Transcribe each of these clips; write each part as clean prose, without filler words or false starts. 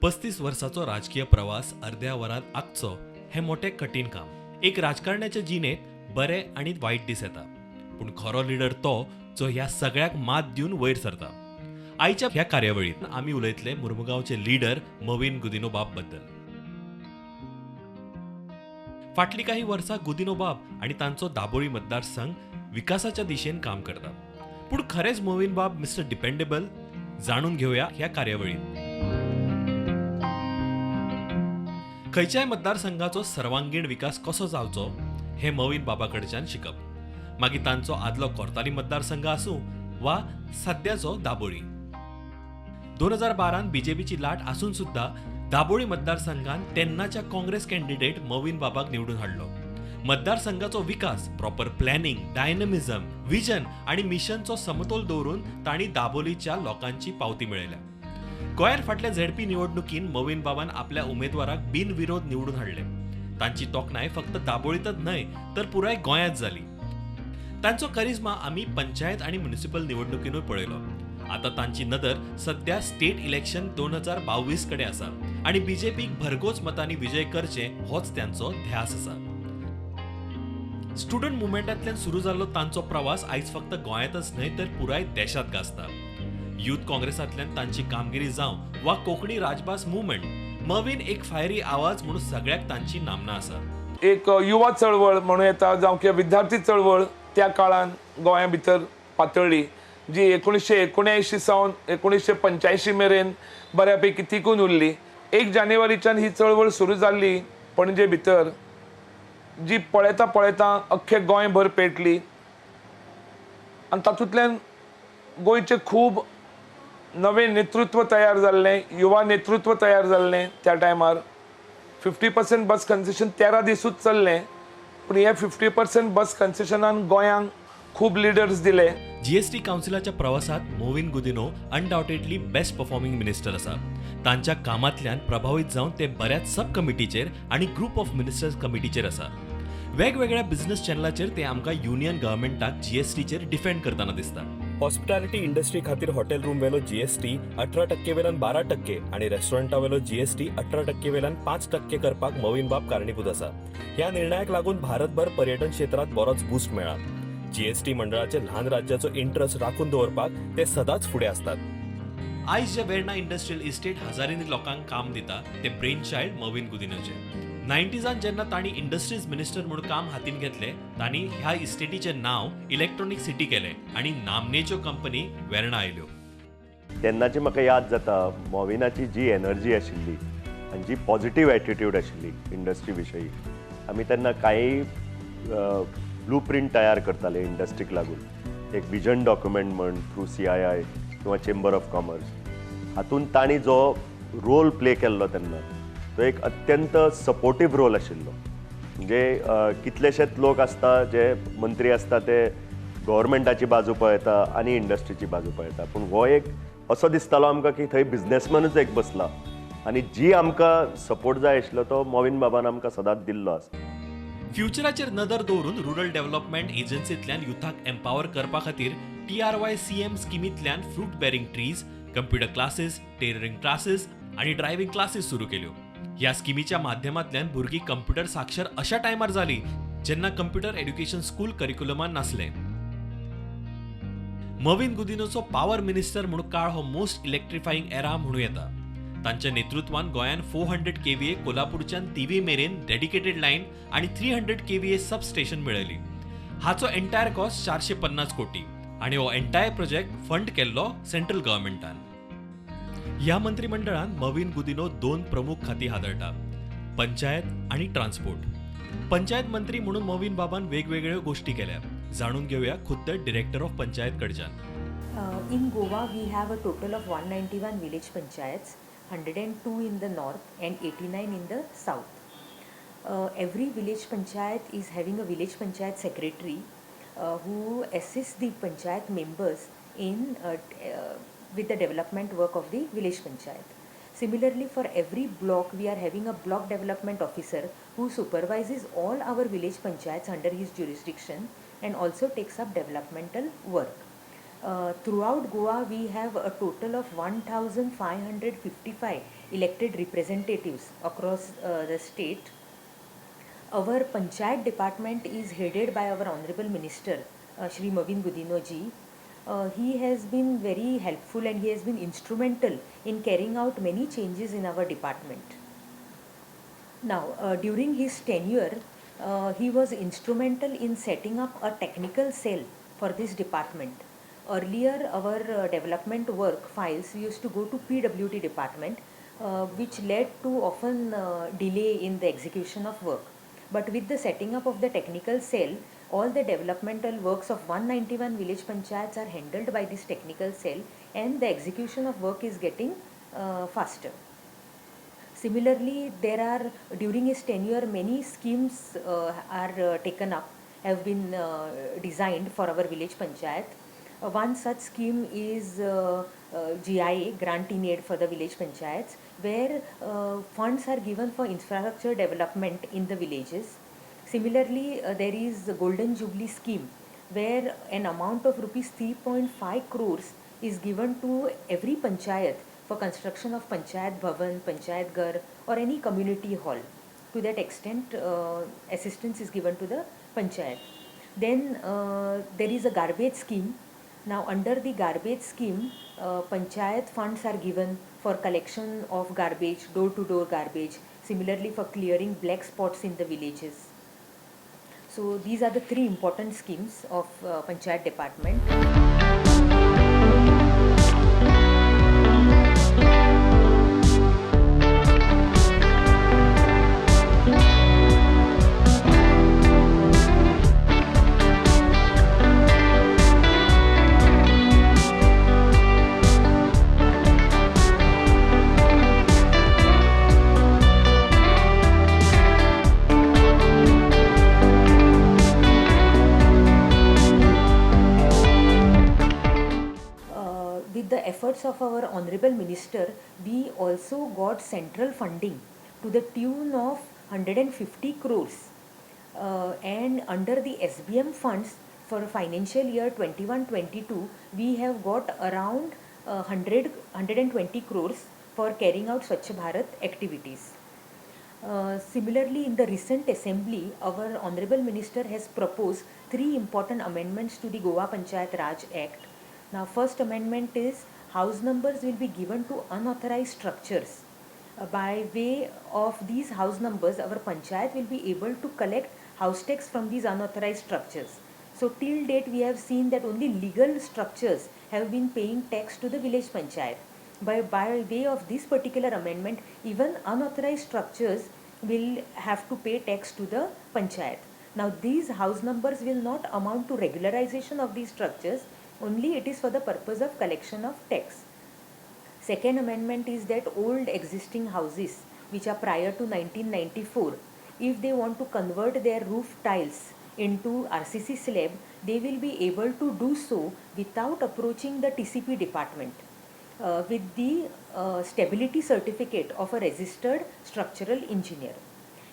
35 वर्साचो राजकीय प्रवास अर्ध्या वरात आखचो हे मोठे कठीण काम. एक राजकारण्याच्या जिणेत बरे आणि वाईट दीस येता, पूण खरो लिडर तो जो ह्या सगळ्याक मात दिवन वयर सरता. आयच्या ह्या कार्यावळीत आमी उलयतले मुर्मुगांवचे लीडर मवीन गुदिनो बाब बद्दल. फाटली काही वर्सां गुदिनो बाब आणि तांचो दाबोळी मतदारसंघ विकासाच्या दिशेन काम करता. पूण खरेच मोविन बाब मिस्टर डिपेंडेबल? जाणून घेऊया ह्या कार्यावळीत. खंयच्याय मतदारसंघाचो सर्वांगीण विकास कसो जावचो हे मोविन बाबाकडच्यान शिकप. मागीर तांचो आदलो कोर्ताली मतदारसंघ आसूं वा सध्याचो दाबोळी. 2012 बीजेपीची लाट आसून सुद्धा दाबोळी मतदारसंघान तेन्नाच्या काँग्रेस कॅन्डिडेट मोविन बाबाक निवडून हाडलो. मतदारसंघाचो विकास, प्रॉपर प्लॅनिंग, डायनॅमिझम, विजन आणि मिशनचो समतोल दवरून तांणी दाबोलीच्या लोकांची पावती मेळयल्या. गोंयांत फाटल्या झेडपी निवडणुकीन मोविन बाबान आपल्या उमेदवाराक बिनविरोध निवडून हाडले. तांची तोखणाय फक्त दाबोळीतच न्हय तर पुराय गोंयांत जाली. तांचो करिश्मा आमी पंचायत आणि म्युनिसिपल निवडणुकीनूय पळयलो. आता तांची नदर सध्या स्टेट इलेक्शन 2022 कडे आसा आणि बीजेपीक भरघोस मतांनी विजय करचे होच त्यांचो ध्यास आसा. स्टुडंट मुवमेंटांतल्यान सुरू जाल्लो तांचो प्रवास आयज फक्त गोंयांतच न्हय तर पुराय देशात गाजता. युथ काँग्रेसांतल्यान तांची कामगिरी जावं वा कोंकणी राजभास मुवमेंट, मवीन एक फायरी आवाज म्हणून सगळ्याक तांची नामना आसा. एक युवा चळवळ म्हणूं येता जावं किंवा विद्यार्थी चळवळ त्या काळान गोंया भितर पातळ्ळी, जी 1979 सावन 1985 मेरेन बऱ्यापैकी तिकून उरली. 1 जानेवारीच्यान ही चळवळ सुरू जाल्ली पणजे भितर, जी पळयता पळयता अख्खे गोंयभर पेटली आनी तातूंतल्यान गोंयचे खूब नवे नेतृत्व तयार जाल्लें, युवा नेतृत्व तयार जाल्लें. त्या टायमार 50% बस कन्सेशन 13 दिसूच चल्लें, पूण हे 50% बस कन्सेशनान गोंयांक खूब लिडर्स दिले. जीएसटी काउन्सिलाच्या प्रवासात मोविन Gudino undoubtedly best performing minister आसा. तांच्या कामांतल्यान प्रभावित जावन ते बऱ्याच सब कमिटीचेर आणि ग्रुप ऑफ मिनिस्टर्स कमिटीचेर आसा. वेगवेगळ्या बिझनेस चॅनलाचेर ते आमकां युनियन गव्हर्मेंटाक जीएसटीचेर डिफेंड करताना दिसता. हॉस्पिटॅलिटी इंडस्ट्री खातीर हॉटेल रूम वेलो जीएसटी 18% वेल्यान 12% आणि रेस्टॉरंटा वेलो जीएसटी 18% वेल्यान 5% करपाक मोविन बाब कारणीभूत आसा. ह्या निर्णयाक लागून भारतभर पर्यटन क्षेत्रात बरोच बूस्ट मेळ्ळा. जीएसटी मंडळाचे ल्हान राज्याचो इंट्रस्ट राखून दवरपाक ते सदांच फुडें असतात. आयज जे वेर्ना इंडस्ट्रियल इस्टेट हजारांनी लोकांक काम दिता ते ब्रेन चायल्ड मोविन गुदिनोचे. 90सांत जेन्ना तांणी इंडस्ट्रीज मिनिस्टर म्हणून काम हातीन घेतले, तांणी ह्या इस्टेटीचें नांव इलेक्ट्रॉनिक सिटी केलें आणि नामनेच्यो कंपनी वेर्ना आयल्यो. तेन्नाची म्हाका याद जाता मोविनाची जी एनर्जी आशिल्ली आनी जी पॉझिटिव्ह एटिट्यूड आशिल्ली इंडस्ट्री विशयी. आमी तेन्ना काही ब्लू प्रिंट तयार करताले इंडस्ट्रीक लागून. एक विजन डॉक्युमेंट म्हण थ्रू CII किंवा चेंबर ऑफ कॉमर्स, हातूंत तांणी जो रोल प्ले केल्लो तेन्ना तो एक अत्यंत सपोर्टीव रोल आशिल्लो. म्हणजे कितलेशेच लोक आसता जे मंत्री आसता ते गव्हर्मेंटाची बाजू पळयता आनी इंडस्ट्रीची बाजू पळयता, पूण हो एक असो दिसतालो आमकां की थंय बिझनेसमॅनूच एक बसला आनी जी आमकां सपोर्ट जाय आशिल्लो तो मोविन बाबान आमकां सदांच दिल्लो आसा. फ्युचराचेर नदर दवरून रुरल डेव्हलपमेंट एजन्सींतल्यान युथाक एम्पावर करपा खातीर TRY-CM स्किमींतल्यान fruit bearing trees, computer classes, tailoring classes आणि ड्रायव्हिंग क्लासेस सुरू केल्यो. ह्या स्किमीच्या माध्यमांतल्यान भुरगीं कंप्युटर साक्षर अशा टायमार जाली जेन्ना कंप्युटर एड्युकेशन स्कूल करिक्युलमान नासलें. मोविन गुदिनोचो पॉवर मिनिस्टर म्हणून काळ हो मोस्ट इलेक्ट्रिफाईंग एरा म्हणूं येता. तांच्या नेतृत्वान गोंयान 400 kVA कोल्हापूरच्यान तिवी मेरेन डेडिकेटेड लायन आणि 300 kVA सब स्टेशन मेळयली. हाचो एंटायर कॉस्ट 450 कोटी आणि हो एंटायर प्रोजेक्ट फंड केल्लो सेंट्रल गव्हर्मेंटान. ह्या मंत्रिमंडळान मोविन गुदिनो 2 प्रमुख खाती हाताळटा, पंचायत आणि ट्रान्सपोर्ट. पंचायत मंत्री म्हणून मोविन बाबान वेगवेगळ्यो गोष्टी केल्या. जाणून घेऊया खुद्द डिरेक्टर ऑफ पंचायत कडच्यान. In Goa, we have a total of 191 village panchayats, 102 in the north and 89 in the south. Every village panchayat is having a village panchayat secretary who assists the panchayat members in with the development work of the village panchayat. Similarly, for every block, we are having a block development officer who supervises all our village panchayats under his jurisdiction and also takes up developmental work. Throughout Goa, we have a total of 1,555 elected representatives across the state. Our Panchayat department is headed by our Honorable Minister, Shri Mauvin Godinho ji. He has been very helpful and he has been instrumental in carrying out many changes in our department. Now, during his tenure, he was instrumental in setting up a technical cell for this department. Earlier, our development work files used to go to PWD department, which led to often delay in the execution of work. But with the setting up of the technical cell, all the developmental works of 191 village panchayats are handled by this technical cell, and the execution of work is getting faster. Similarly, there are during his tenure many schemes are taken up, have been designed for our village panchayat. One such scheme is GIA, Grant in Aid for the Village Panchayats, where funds are given for infrastructure development in the villages. Similarly, there is the Golden Jubilee scheme, where an amount of rupees 3.5 crores is given to every panchayat for construction of Panchayat Bhavan, Panchayat Ghar, or any community hall. To that extent, assistance is given to the panchayat. Then there is a garbage scheme. Now, under the garbage scheme, panchayat funds are given for collection of garbage, door-to-door garbage, similarly for clearing black spots in the villages. So, these are the three important schemes of Panchayat department. With the efforts of our Honorable Minister, we also got central funding to the tune of 150 crores. And under the SBM funds for financial year 21-22, we have got around 120 crores for carrying out Swachh Bharat activities. Similarly, in the recent assembly, our Honorable Minister has proposed three important amendments to the Goa Panchayat Raj Act. Now, first amendment is house numbers will be given to unauthorized structures. By way of these house numbers, our panchayat will be able to collect house tax from these unauthorized structures. So, till date, we have seen that only legal structures have been paying tax to the village panchayat. By way of this particular amendment, even unauthorized structures will have to pay tax to the panchayat. Now, these house numbers will not amount to regularization of these structures, only it is for the purpose of collection of tax. Second amendment is that old existing houses which are prior to 1994, if they want to convert their roof tiles into RCC slab, they will be able to do so without approaching the TCP department with the stability certificate of a registered structural engineer.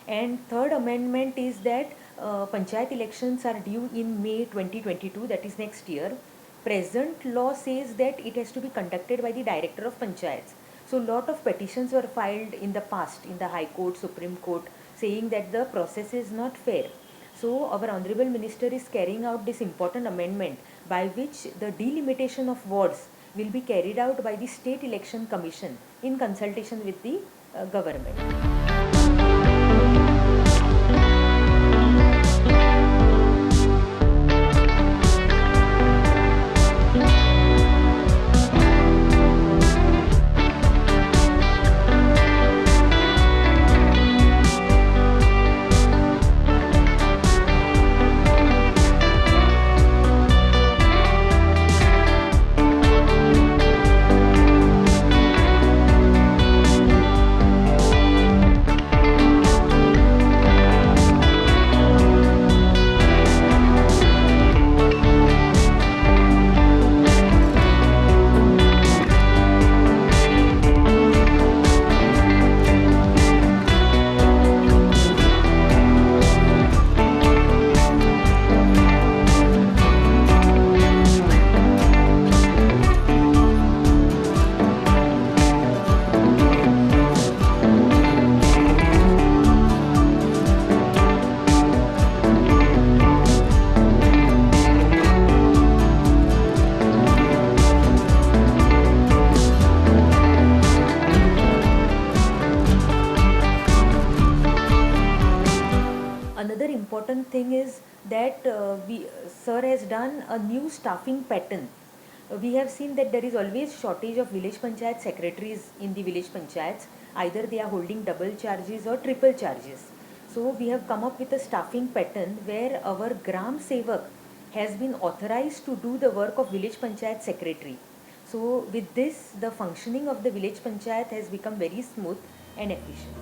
And third amendment is that panchayat elections are due in May 2022, that is next year. Present law says that it has to be conducted by the director of panchayats. So lot of petitions were filed in the past in the High Court, Supreme Court, saying that the process is not fair. So our Honorable Minister is carrying out this important amendment by which the delimitation of wards will be carried out by the State Election Commission in consultation with the government. important thing is that sir has done a new staffing pattern. We have seen that there is always shortage of village panchayat secretaries in the village panchayats. Either they are holding double charges or triple charges. So we have come up with a staffing pattern where our gram sevak has been authorized to do the work of village panchayat secretary. So with this, the functioning of the village panchayat has become very smooth and efficient.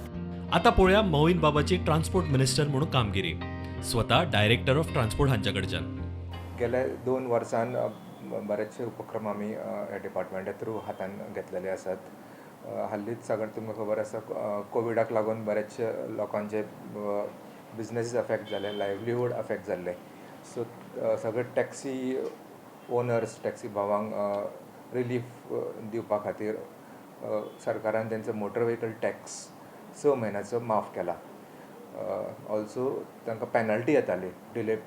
आता पळोवया मोविन बाबाची transport minister म्हणून कामगिरी. स्वतः director of transport हांच्याकडच्यान. गेल्या 2 वर्सां बरेचशे उपक्रम आमी ह्या डिपार्टमेंटा थ्रू हातान घेतलेले आसात. हाल्लीच सगळ्यांक तुमकां खबर आसा कोविडाक लागून बरेचशे लोकांचे बिझनेसीस अफेक्ट जाले, लायव्हलीहूड अफेक्ट जाल्ले. सो सगळे टॅक्सी ओनर्स, टॅक्सी भावांक रिलीफ दिवपा खातीर सरकारान तेंचो मोटर व्हेकल टॅक्स 6 म्हयन्याचो माफ केला. ऑल्सो तांकां पेनल्टी येताली,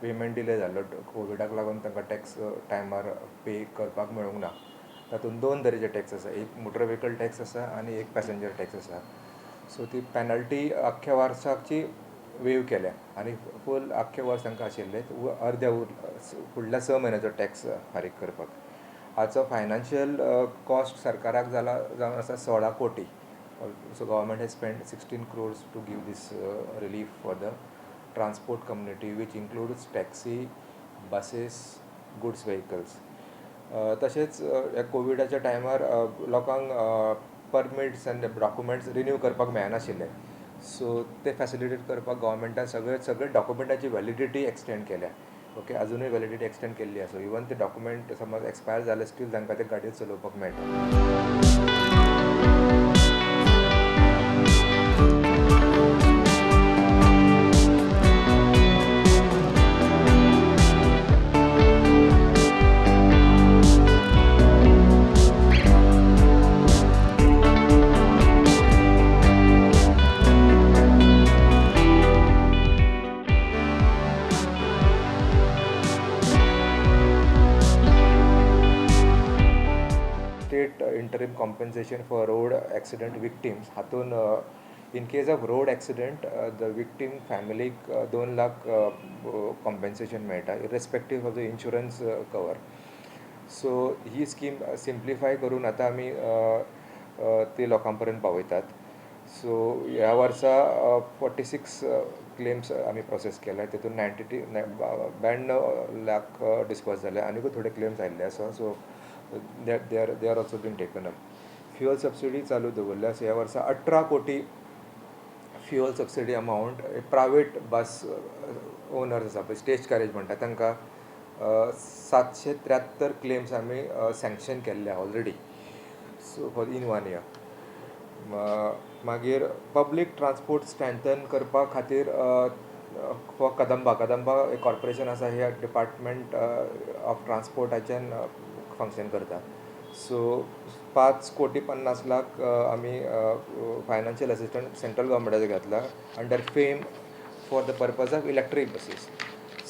पेमेंट डिले जाल्लो कोविडाक लागून तांकां टॅक्स टायमार पे करपाक मेळूंक ना. तातूंत 2 तरेचे टॅक्स आसा, एक मोटर व्हेकल टॅक्स आसा आनी एक पॅसेंजर टॅक्स आसा. सो ती पेनल्टी अख्ख्या वर्साची वेव केल्या आनी फूल अख्खें वर्स तांकां आशिल्लें अर्द्या फुडल्या 6 म्हयन्याचो टॅक्स फारीक करपाक. हाचो फायनान्शियल कॉस्ट सरकाराक जावन आसा 16 कोटी. So government has spent 16 crores to give this relief for the transport community, which includes taxi, buses, goods vehicles. तशेंच कोविडाच्या टायमार लोकांक परमिट्स आनी डॉक्युमेंट्स रिन्यू करपाक मेळनाशिल्ले. सो ते फॅसिलिटेट करपाक गव्हर्मेंटान सगळे डॉक्युमेंटाची वॅलिडिटी एक्सटेंड केल्या. ओके, अजूनय वॅलिडिटी एक्सटेंड केल्ली आसा. इवन ते डॉक्युमेंट समज एक्सपायर जाले स्टील तांकां ते गाडयो चलोवपाक मेळटा. Interim compensation for road accident victims. हातून in case of road accident the victim family 2 lakh compensation मेळटा irrespective of the insurance cover. So he scheme simplify करून आतां आमी ती लोकां पर्यंत पावयतात. सो ह्या वर्सा 46 क्लेम्स आमी प्रोसेस केल्या. तितून 92 लाख डिस्पर्स जाले. आनीकूय थोडे क्लेम्स आयिल्ले आसा. So they are also been taken up. Fuel subsidy चालू दवरल्या. सो ह्या वर्सा 18 कोटी फ्युअल सबसिडी अमावंट प्रायवेट बस ओनर्स आसा पळय, स्टेज कॅरेज म्हणटा तांकां 773 क्लेम्स आमी सँक्शन केल्ले already. So for in 1 year. मागीर पब्लीक ट्रान्सपोर्ट स्ट्रेंथन करपा खातीर फॉर कदंबा कॉर्पोरेशन आसा, ह्या डिपार्टमेंट ऑफ ट्रान्सपोर्टाच्यान फंक्शन करता. सो 5 कोटी 50 लाख आमी फायनान्शियल असिस्टंट सेंट्रल गव्हर्मेंटाचो घातला under FAME for the purpose of electric buses.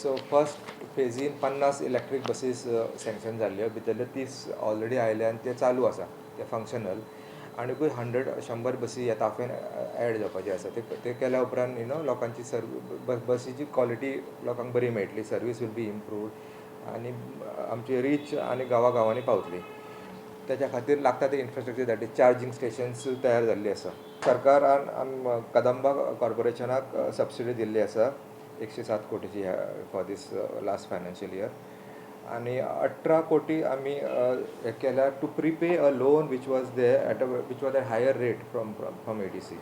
So first फेजीन 50 इलेक्ट्रीक बसीस सँक्शन जाल्ल्यो. भितरल्यो 30 ऑलरेडी आयल्या आनी ते चालू आसा, ते फंक्शनल. आनीकूय 100 बसी ह्या ताफेन ॲड जावपाचे आसा. ते केल्या उपरांत लोकांची बसीची क्वॉलिटी लोकांक बरी मेळटली, सर्वीस वील बी इम्प्रूव्ड आनी आमची रीच आनी गांवांनी पावतली. त्याच्या खातीर लागता ते infrastructure that is charging stations तयार जाल्ली आसा. सरकारान कदंबा कॉर्पोरेशनाक सबसिडी दिल्ली आसा 107 कोटीची for this last financial year. आनी 18 कोटी आमी हे केल्या to prepay a loan which was at higher rate from ADC.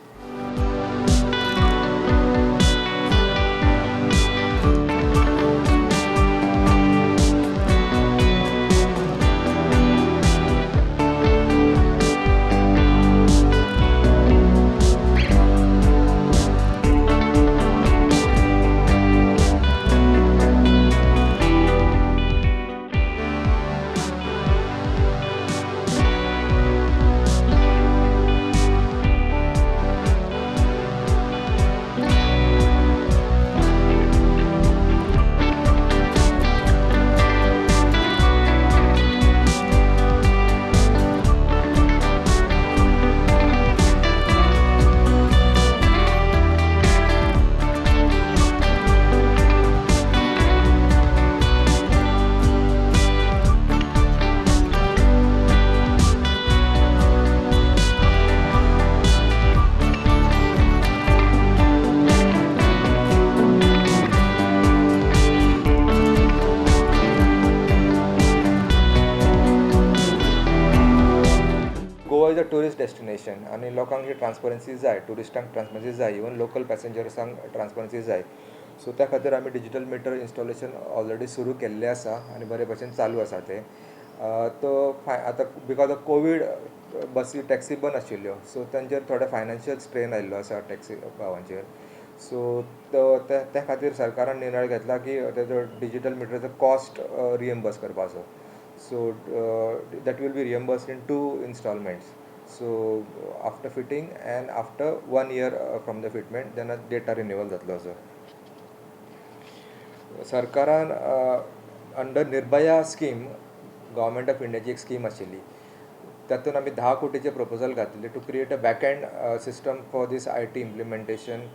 Tourist destination आनी लोकांक ही ट्रान्सपरन्सी जाय, टुरिस्टांक ट्रान्सपरन्सी जाय, इवन लोकल पॅसेंजर्सांक ट्रान्सपरन्सी जाय. सो त्या खातीर आमी डिजिटल मिटर इन्स्टॉलेशन ऑलरेडी सुरू केल्लें आसा आनी बरे भशेन चालू आसा तें. तो आतां बिकॉज ऑफ कोवीड बसी टॅक्सी बंद आशिल्ल्यो, सो तांचेर थोडे फायनान्शियल स्ट्रेन आयिल्लो आसा टॅक्सी भावांचेर. सो त्या खातीर सरकारान निर्णय घेतला की तेजो डिजिटल मिटराचो कॉस्ट रिएम्बर्स करपाचो. So that will be reimbursed in 2 installments. So after fitting and after 1 year from the fitment जेन्ना डेटा रिन्युवल जातलो असो. सरकारान under Nirbhaya scheme government of इंडियाची एक स्कीम आशिल्ली, तातूंत आमी 10 कोटीचे प्रपोजल घातले to create a back end system for this IT implementation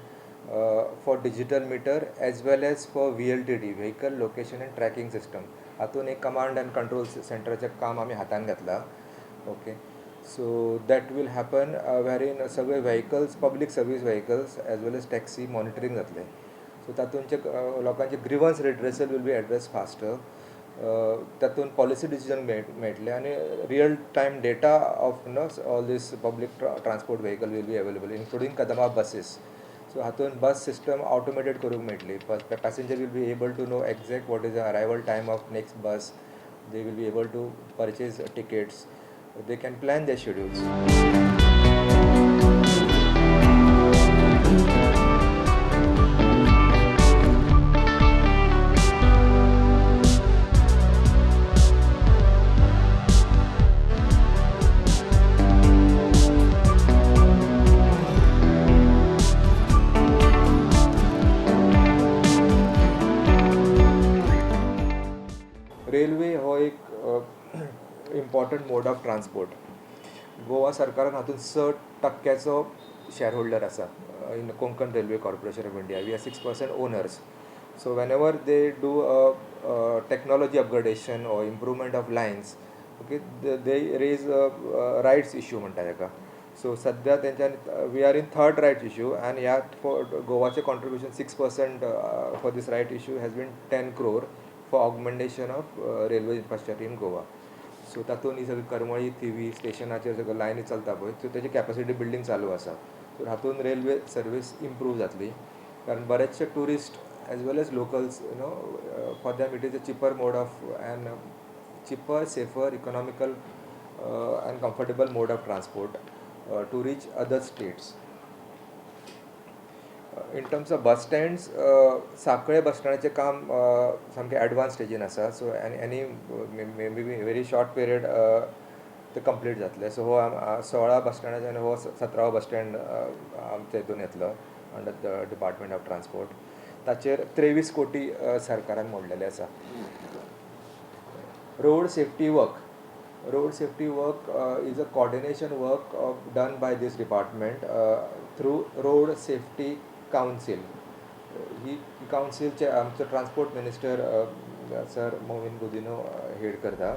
for digital meter as well as for VLTD, vehicle location and tracking system. हातून एक कमांड एंड कंट्रोल सेंटराचें काम आमी हातान घेतलां. Okay, so that will happen where सगळे vehicles, public service vehicles as well as taxi monitoring जातले. So तातूंतचे लोकांचे grievance redressal will be address faster. तातूंत पॉलिसी डिसिजन मेळटले आनी real time data of all this public transport vehicle will be available including Kadamba buses. So हातूंत bus system automated करूंक मेळटली. Passenger will be able to know exact what is the arrival time of next bus. They will be able to purchase tickets. They can plan their schedules. Railway हो एक important mode of transport. Goa सरकारान हातूंत 6% share holder आसा in Konkan railway corporation of India. We are 6% owners. So whenever they do technology upgradation or improvement of lines, okay, they raise rights issue म्हणटा ताका. So सद्या तेंच्यानी we are in 3rd rights issue आनी ह्या गोवाचें contribution 6% for this right issue has been 10 crore for augmentation of railway infrastructure in Goa. So तातूंत ही सगळी करमळी थिवी स्टेशनाचेर सगळ्यो लायनी चलता पळय, सो तेजी कॅपॅसिटी बिल्डींग चालू आसा. सो हातूंत रेल्वे सर्वीस इम्प्रूव जातली, कारण बरेचशे tourist as well as locals for them it is a cheaper mode of and cheaper, safer, economical and comfortable mode of transport to reach other states. In terms of bus stands, Sankhali bus स्टँडाचें काम सामकें advance स्टेजीन आसा. So any may be very short period ते complete जातले. So हो 16 बस स्टँडाचे आनी हो 17वो बस स्टँड आमच्या हितून येतलो under the department of transport. ताचेर 23 कोटी सरकारान मोडलेले आसा. Road safety work is a coordination work done by this department through road safety council. ही काउन्सिलचे आमचे transport minister sir Mauvin Godinho head करता.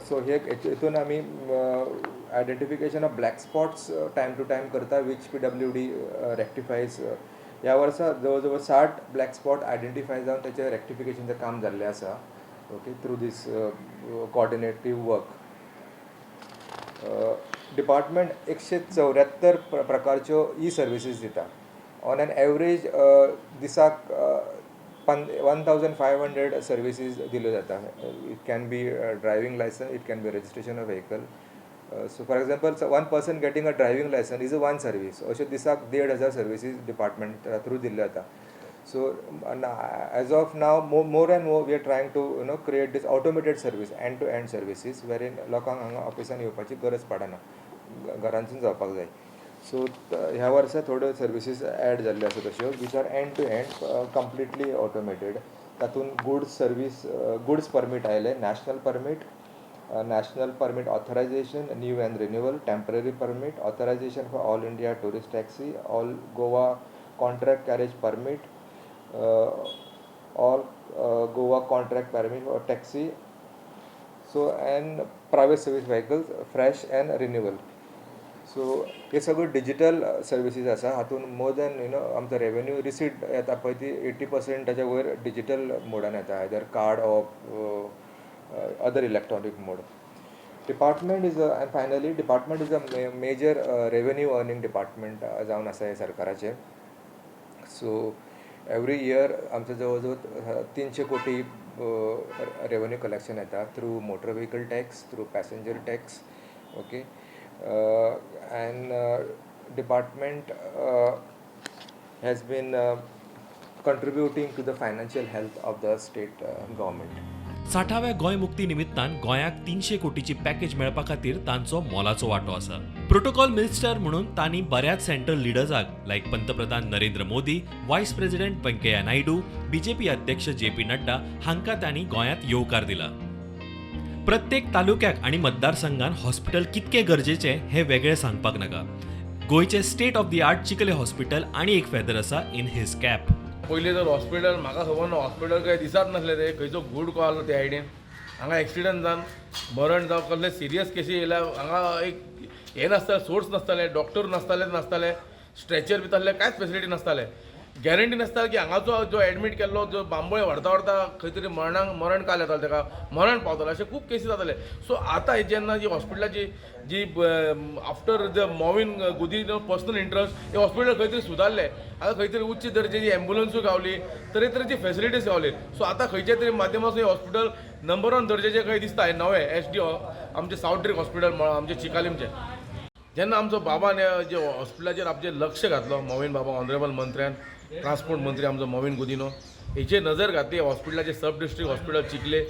सो हे हितून आमी identification of black spots time to time करता, वीच PWD रेक्टिफायज. ह्या वर्सा जवळ जवळ 60 ब्लॅक स्पॉट आयडेंटिफाय जावन त्याचे रेक्टिफिकेशनचें काम जाल्लें आसा. ओके, थ्रू दीस कोऑर्डिनेटीव वर्क. डिपार्टमेंट 174 प्रकारच्यो सर्विसीस दिता. ऑन एन एवरेज दिसाक 1500 सर्विसीस दिल्यो जाता. It can be driving licence, it can be registration of vehicle. So for example 1 person getting a driving licence is a 1 service. अशे दिसाक 1,500 services department through दिल्ल्यो जाता. So as of now more and more we are trying to create this automated service, end to end services, वेरीन लोकांक हांगा ऑफिसान येवपाची गरज पडना, घरांतसून जावपाक जाय. सो ह्या वर्सा थोड्यो सर्विसीस ॲड जाल्ल्यो आसा तश्यो which are end to end completely automated. तातूंत गुड्स परमीट आयले, national permit authorization, new and renewal, temporary permit, authorization for all India tourist taxi, all Goa contract carriage permit, all Goa contract permit for taxi, so and private service vehicles fresh and renewal. So हे सगळ्यो digital services आसा. हातूंत more than आमचो revenue receipt येता पळय ती 80% वयर digital मोडान येता, either card or other electronic mode. Department is a major revenue earning department जावन आसा हे सरकाराचे. सो एवरी इयर आमचं जवळ 300 कोटी रेवेन्यू कलेक्शन येता through motor vehicle tax, through passenger tax. Okay, and department has been contributing to the financial health of the state government. 60व्या गोंय मुक्ती निमित्तान गोंयाक 300 कोटीची पॅकेज मेळपा खातीर तांचो मोलाचो वांटो आसा. प्रोटोकॉल मिनिस्टर म्हणून तांणी बऱ्याच सेंट्रल लिडर्साक लायक पंतप्रधान Narendra Modi, vice president Venkaiah Naidu, BJP अध्यक्ष JP नड्डा हांकां तांणी गोंयांत येवकार दिला. प्रत्येक तालुक्याक आणि मतदारसंघान हॉस्पिटल कितके गरजेचे हे वेगळे सांगपाक नाका. गोंयचे state of the art Chikhale hospital आणि एक फेदर आसा इन हिज कॅप. पयलीं तर हॉस्पिटल म्हाका खबर ना, हॉस्पिटल काय दिसत नासले ते खंयचो गूड कॉल आसलो त्या सायडीन. हांगा एक्सिडंट जावन मरण जावं कसले सिरियस केसी येयल्या, हांगा एक हे नासताले, सोर्स नासताले, डॉक्टर नासताले, स्ट्रेचर बी तसले कांयच फेसिलिटी नासताले. गॅरंटी नासताले की हांगाचो जो एडमीट केल्लो जो बांबोळे व्हरता खंय तरी मरण काल येतालें, ताका मरण पावतालें, अशे खूब केसी जाताले. सो आतां जेन्ना जी हॉस्पिटलाची जी after the Mauvin Godinho personal interest हे हॉस्पिटल खंय तरी सुदारले. आतां खंय तरी उच्च दर्जाची एम्ब्युलन्सूय गावली, तरेतरेची फेसिलिटीज गावली. सो आतां खंयच्या तरी माध्यमांतून हे हॉस्पिटल नंबर 1 दर्जाचें खंय दिसता. हे नवे SD आमचे सावथ ड्रिक हॉस्पिटल आमचे चिकालीमचे. जेन्ना आमचो बाबान जे हॉस्पिटलाचेर आपजें लक्ष घातलो, मोविन बाबा ऑनरेबल मंत्र्यान, ट्रान्सपोर्ट मंत्री आमचो मोविन गुदिनो हेचेर नजर घातली हॉस्पिटलाचे सब डिस्ट्रिक्ट हॉस्पिटल चिकले,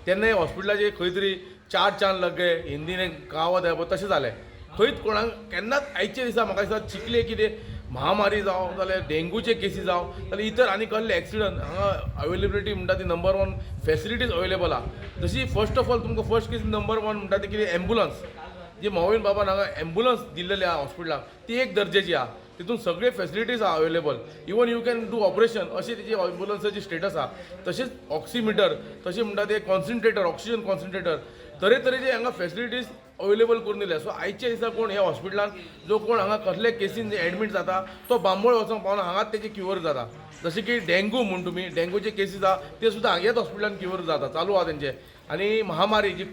तेन्ना हे हॉस्पिटलाचे खंय तरी 4 चांद लगे हिंदीन एक गांवांत येवप तशें जालें. खंयच कोणाक केन्नाच आयचे दिसा म्हाका दिसता चिकले कितें महामारी जावं जाल्यार डेंगूचे केसी जावं जाल्यार इतर आनी कसले एक्सिडंट हांगा अवेलेबिलिटी म्हणटा ती नंबर 1 फेसिलिटीज अवेलेबल आहा. तशी फर्स्ट ऑफ ऑल तुमकां फर्स्ट केस नंबर 1 म्हणटा ती कितें एम्ब्युलन्स. जी मोविन बाबान हांगा एम्ब्युलन्स दिल्लेली आहा हॉस्पिटलाक ती एक दर्जेची आहा. तितून सगळे फेसिलिटीज आहा available. Even you can do operation अशी तेजी एम्ब्युलन्साची स्टेटस आहा. तशेंच ऑक्सिमिटर, तशें म्हणटा ते कॉन्सन्ट्रेटर, ऑक्सिजन कॉन्सन्ट्रेटर, तरेतरेचे हांगा फेसिलिटीज अवेलेबल करून दिल्या. सो आयच्या दिसा कोण ह्या हॉस्पिटलान जो कोण हांगा कसले केसीन एडमीट जाता तो बांबोळे वचोंक पावना, हांगाच तेजी क्युअर जाता. जशें की डेंगू म्हण तुमी, डेंगूचे केसीस आहा ते सुद्दां ह्याच हॉस्पिटलान क्युअर जाता, चालू आहा तेंचे. आनी महामारी जी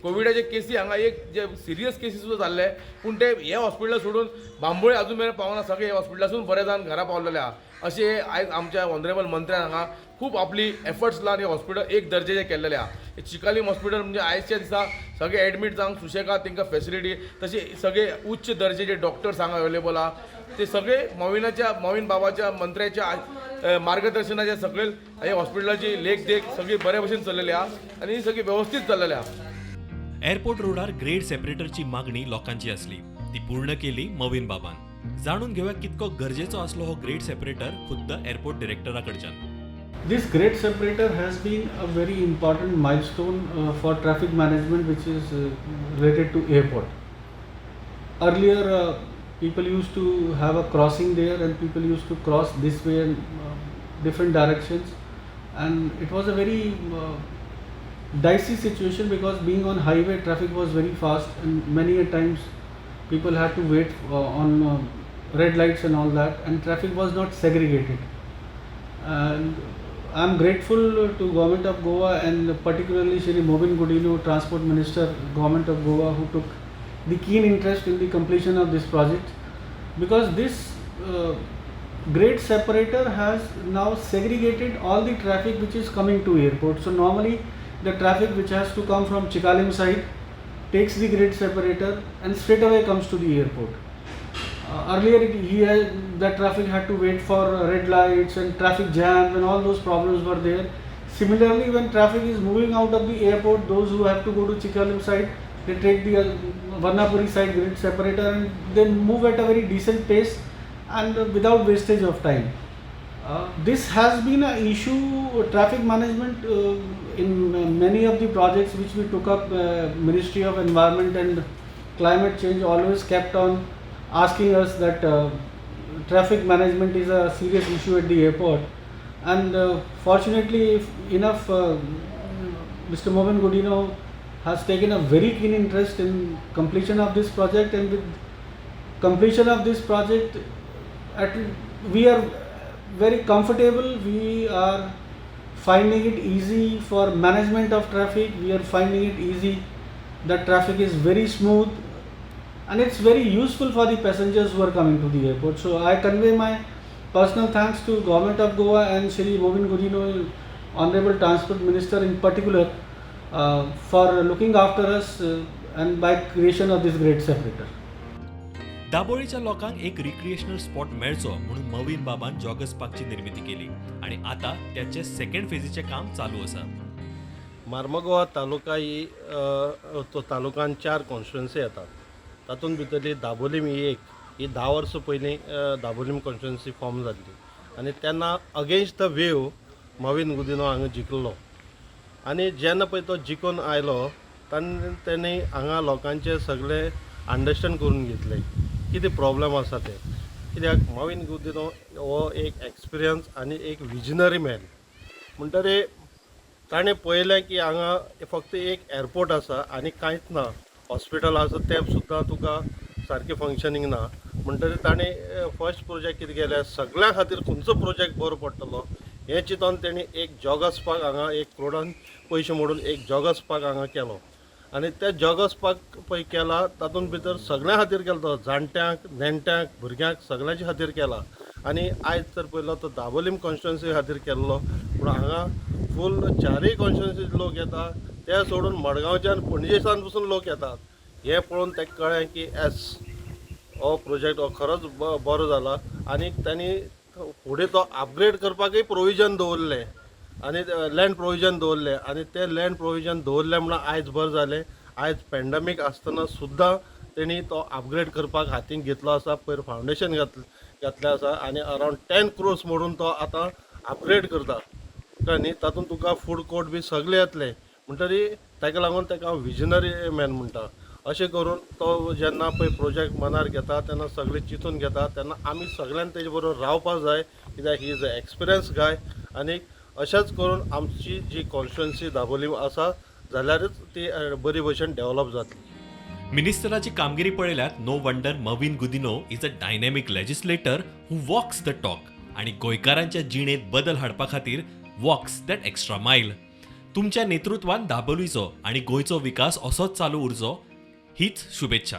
कोविडाचे केसी हांगा एक जे सिरियस केसी सुद्दां जाल्ले, पूण ते हे हॉस्पिटल सोडून बांबोळे अजून मेरेन पावना, सगळे हे हॉस्पिटलासून बरे जावन घरा पावलेले आहा. अशें आयज आमच्या ऑनरेबल मंत्र्यान हांगा खूब आपली एफर्ट्स लावन हे हॉस्पिटल एक दर्जेचे केल्लेले आहा. चिकालीम हॉस्पिटल म्हणजे आयजच्या दिसा सगळे एडमीट जावंक सुशेगाद तांकां फेसिलिटी, तशी सगळे उच्च दर्जेचे डॉक्टर्स हांगा अवेलेबल आहा. ते सगळे मोविन बाबाच्या मंत्र्याच्या मार्गदर्शनाच्या सकयल हे हॉस्पिटलाची लेख सगळी बरे भशेन चल्लेली आहा आनी सगळी व्यवस्थीत चल्लेली आहा. एअरपोर्ट रोडार ग्रेड सेपरेटरची मागणी लोकांची असली, ती पूर्ण केली मोविन बाबान. जाणून घेऊया कितको गरजेचो असलो हो ग्रेड सेपरेटर खुद्द airport डिरेक्टराकडच्यान. This grade separator has been a very important milestone for traffic management, which is related to airport. Earlier, people used to have a crossing there, and people used to cross this way in different directions, and it was a very dicey situation because being on highway, traffic was very fast, and many a times people had to wait on red lights and all that, and traffic was not segregated. And I am grateful to Government of Goa and particularly Shri Mauvin Godinho, Transport Minister, Government of Goa, who took the keen interest in the completion of this project, because this grade separator has now segregated all the traffic which is coming to airport. So normally the traffic which has to come from Chikalim side takes the grade separator and straight away comes to the airport. Earlier that traffic had to wait for red lights and traffic jams and all those problems were there. Similarly, when traffic is moving out of the airport, those who have to go to Chikalim side, they take the Varnapuri side grade separator and they move at a very decent pace and without wastage of time. This has been an issue, traffic management in many of the projects which we took up. Ministry of Environment and Climate Change always kept on asking us that traffic management is a serious issue at the airport, and fortunately enough, Mr. Mauvin Godinho has taken a very keen interest in completion of this project, and with completion of this project, we are very comfortable. We are finding it easy for management of traffic. We are finding it easy that traffic is very smooth, and it's very useful for the passengers who are coming to the airport. So I convey my personal thanks to Government of Goa and Shri Mauvin Godinho, Honorable Transport Minister in particular, for looking after us and by creation of this great separator. दाबोळीच्या लोकांक एक recreational spot मेळचो म्हणून मवीन बाबान joggers पार्कची निर्मिती केली आणि आता त्याचे सेकंड फेजीचे काम चालू आसा. मार्मगोवा तालुका ही तो तालुकान 4 कॉन्स्टिट्युएन्सी येतात. तातूंत भितरली दाबोलीम ही 10 वर्सां पयलीं दाबोलीम कॉन्स्टिट्युएन्सी फॉर्म जाल्ली आनी तेन्ना अगेन्स्ट द वेव मवीन गुदिनो हांगा जिखलो आनी जेन्ना पळय तो जिखून आयलो तेन्ना हांगा लोकांचे सगळे अंडरस्टँड करून घेतले कितें प्रॉब्लेम आसा ते. कित्याक मवीन गुदिनो हो एक एक्सपिरियन्स आनी एक विजनरी मॅन म्हणटरे ताणें पळयलें की हांगा फक्त एक एअरपोर्ट आसा आनी कांयच ना. हॉस्पिटल आसा तें सुद्दां तुका सारकें फंक्शनींग ना. म्हणटरी ताणें फर्स्ट प्रोजेक्ट कितें केलें, सगळ्यां खातीर खंयचो प्रोजेक्ट बरो पडटलो हें चिंतून तेणी एक जॉगर्स पार्क हांगा 1 करोडान पयशे मोडून एक जॉगर्स पार्क हांगा केलो आनी त्या जॉगर्स पार्क पळय केला तातूंत भितर सगळ्यां खातीर केलो तो, जाणट्यांक नेणट्यांक भुरग्यांक सगळ्यांच्या खातीर केला. आनी आयज तर पयलो तो दाबोलीम कॉन्स्टिट्युएन्सी खातीर केल्लो पूण हांगा फूल 4 कॉन्स्टिट्युएन्सी लोक येता. ते सोडून मडगांवच्यान पणजेसान पसून लोक येतात. हें पळोवन ताका कळ्ळें की हो प्रोजेक्ट हो खरोच बरो जाला आनी तांणी फुडें तो अपग्रेड करपाकूय प्रोविजन दवरलें आनी लँड प्रोविजन दवरलें आनी तें लँड प्रोविजन दवरलें म्हणून आयज बरें जालें. आयज पॅन्डेमीक आसतना सुद्दां तेणी तो अपग्रेड करपाक हातीन घेतलो आसा. पयर फावंडेशन घातलें आसा आनी अरावंड 10 crores मोडून तो आतां अपग्रेड करता कळ्ळें. तातूंत तुका फूड कोर्ट बी सगळें येतलें म्हणटरी ताका लागून ताका हांव विजनरी मॅन म्हणटा. अशें करून तो जेन्ना पळय प्रोजेक्ट मनार घेता तेन्ना सगळें चिंतून घेता तेन्ना आमी सगळ्यांनी तेजे बरोबर रावपाक जाय कित्याक ही इज अ एक्सपिरियन्स गाय. आनी अशेंच करून आमची जी कॉन्स्टिट्युएन्सी दाबोलीम आसा जाल्यारच ती बरी भशेन डेव्हलप जातली. मिनिस्टराची कामगिरी पळयल्यात no wonder Mauvin Godinho is a dynamic legislator who walks the talk आणि गोंयकारांच्या जिणेंत बदल हाडपा खातीर वॉक्स दॅट एक्स्ट्रा मायल. तुमच्या नेतृत्वान दाबोलीचो आणि गोंयचो विकास असोच चालू उरचो हीच शुभेच्छा.